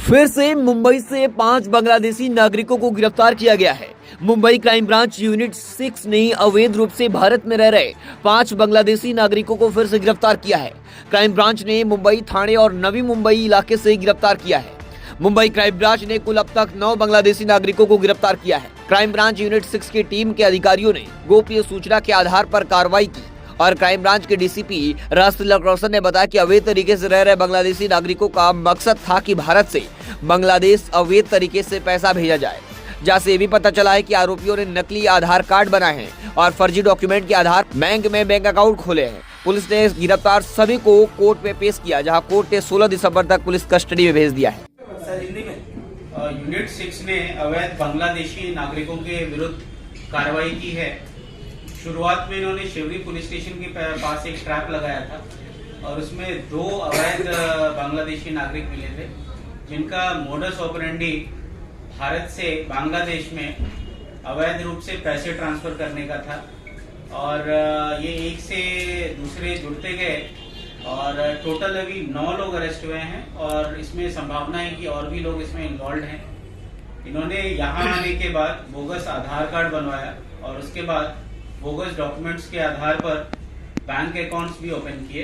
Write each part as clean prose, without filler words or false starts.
फिर से मुंबई से 5 बांग्लादेशी नागरिकों को गिरफ्तार किया गया है। मुंबई क्राइम ब्रांच यूनिट 6 ने अवैध रूप से भारत में रह रहे 5 बांग्लादेशी नागरिकों को फिर से गिरफ्तार किया है। क्राइम ब्रांच ने मुंबई थाने और नवी मुंबई इलाके से गिरफ्तार किया है। मुंबई क्राइम ब्रांच ने कुल अब तक 9 बांग्लादेशी नागरिकों को गिरफ्तार किया है। क्राइम ब्रांच यूनिट 6 की टीम के अधिकारियों ने गोपनीय सूचना के आधार पर कार्रवाई की और क्राइम ब्रांच के डीसीपी राज तिलक रोशन ने बताया कि अवैध तरीके से रह रहे बांग्लादेशी नागरिकों का मकसद था कि भारत से बांग्लादेश अवैध तरीके से पैसा भेजा जाए। जहाँ से ये भी पता चला है कि आरोपियों ने नकली आधार कार्ड बनाए हैं और फर्जी डॉक्यूमेंट के आधार बैंक में बैंक अकाउंट खोले हैं। पुलिस ने गिरफ्तार सभी को कोर्ट में पेश किया, जहाँ कोर्ट ने 16 दिसंबर तक पुलिस कस्टडी में भेज दिया है। यूनिट 6 ने अवैध बांग्लादेशी नागरिकों के विरुद्ध कार्रवाई की है। शुरुआत में इन्होंने शिवरी पुलिस स्टेशन के पास एक ट्रैप लगाया था और उसमें 2 अवैध बांग्लादेशी नागरिक मिले थे, जिनका मोडस ऑपरेंडी भारत से बांग्लादेश में अवैध रूप से पैसे ट्रांसफर करने का था। और ये एक से दूसरे जुड़ते गए और टोटल अभी 9 लोग अरेस्ट हुए हैं और इसमें संभावना है कि और भी लोग इसमें इन्वॉल्व हैं। इन्होंने यहाँ आने के बाद बोगस आधार कार्ड बनवाया और उसके बाद बोगस डॉक्यूमेंट्स के आधार पर बैंक अकाउंट्स भी ओपन किए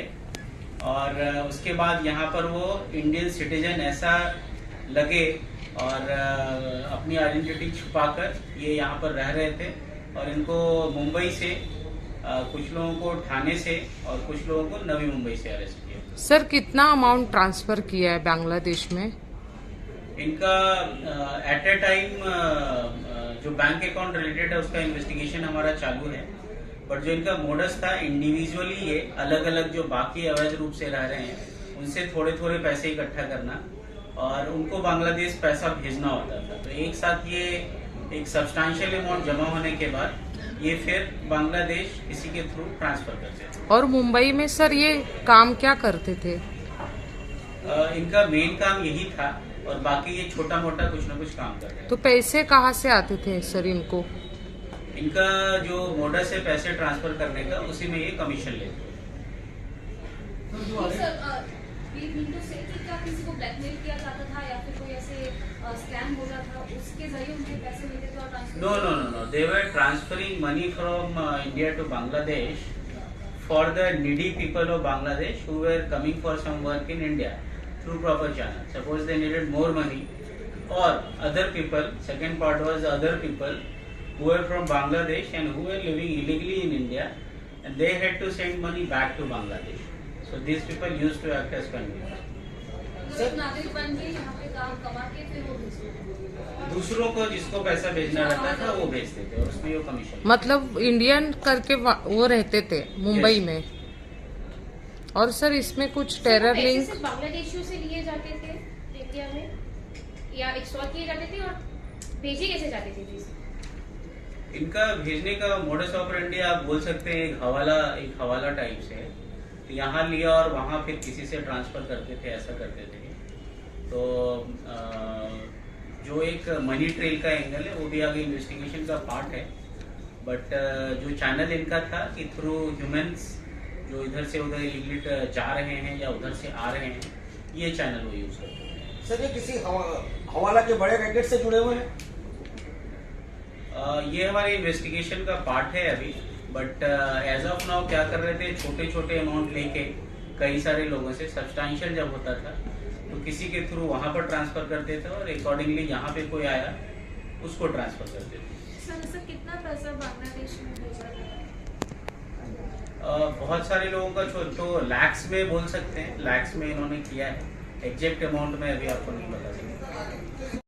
और उसके बाद यहाँ पर वो इंडियन सिटीजन ऐसा लगे और अपनी आइडेंटिटी छुपाकर ये यहाँ पर रह रहे थे और इनको मुंबई से कुछ लोगों को ठाणे से और कुछ लोगों को नवी मुंबई से अरेस्ट किया। सर कितना अमाउंट ट्रांसफर किया है बांग्लादेश में? इनका एट ए टाइम जो बैंक अकाउंट रिलेटेड है उसका इन्वेस्टिगेशन हमारा चालू है, पर जो इनका मोडस था इंडिविजुअली ये अलग अलग जो बाकी अवैध रूप से रह रहे हैं उनसे थोड़े थोड़े पैसे इकट्ठा करना और उनको बांग्लादेश पैसा भेजना होता था। तो एक साथ ये एक सब्सटैंशियल अमाउंट जमा होने के बाद ये फिर बांग्लादेश किसी के थ्रू ट्रांसफर करते थे। और मुंबई में सर ये काम क्या करते थे? इनका मेन काम यही था और बाकी ये छोटा मोटा कुछ ना कुछ काम करते थे। तो पैसे कहाँ से आते थे सर इनको? इनका जो मोडस है पैसे ट्रांसफर करने का, उसी में ये कमीशन लेते हैं। क्या किसी को ब्लैकमेल किया जाता था या फिर कोई ऐसे स्कैम हो रहा था उसके जरिए उनके पैसे मिलते थे और transfer? No. They were transferring money from India to Bangladesh for the needy people of Bangladesh who were coming for some work in India through proper channel. Suppose they needed more money or other people. Second part was other people who were from Bangladesh and who were living illegally in India and they had to send money back to Bangladesh. So these people used to act as conduits. नागरिक बन के यहाँ पे काम कमा के फिर वो भेजते दूसरों को जिसको पैसा भेजना रहता था वो भेजते थे और उसमें वो कमीशन। मतलब इंडियन करके वो रहते थे मुंबई में। और सर इसमें कुछ टेरर लिंक बांग्लादेशियों से लिए जाते थे इंडिया में या एक्सटॉर्ट किए जाते थे और भेजे कैसे जाते थे? इनका भेजने का मोडस ऑपरेंडी आप बोल सकते हैं एक हवाला टाइप से है। तो यहाँ लिया और वहाँ फिर किसी से ट्रांसफर करते थे, ऐसा करते थे। तो जो एक मनी ट्रेल का एंगल है वो भी आगे इन्वेस्टिगेशन का पार्ट है, बट जो चैनल इनका था कि थ्रू ह्यूमंस जो इधर से उधर इलीगल जा रहे हैं या उधर से आ रहे हैं, ये चैनल वो यूज करते हैं। सर ये किसी हवाला के बड़े रैकेट से जुड़े हुए हैं? ये हमारे इन्वेस्टिगेशन का पार्ट है अभी, बट एज ऑफ नाउ क्या कर रहे थे, छोटे छोटे अमाउंट लेके कई सारे लोगों से, सब्सटैंशियल जब होता था तो किसी के थ्रू वहां पर ट्रांसफर करते थे और अकॉर्डिंगली यहाँ पे कोई आया उसको ट्रांसफर करते थे। सर कितना पैसा बांग्लादेश में भेजा बहुत सारे लोगों का तो लैक्स में बोल सकते हैं, लैक्स में इन्होंने किया है। एग्जैक्ट अमाउंट में अभी आपको नहीं बता सकते।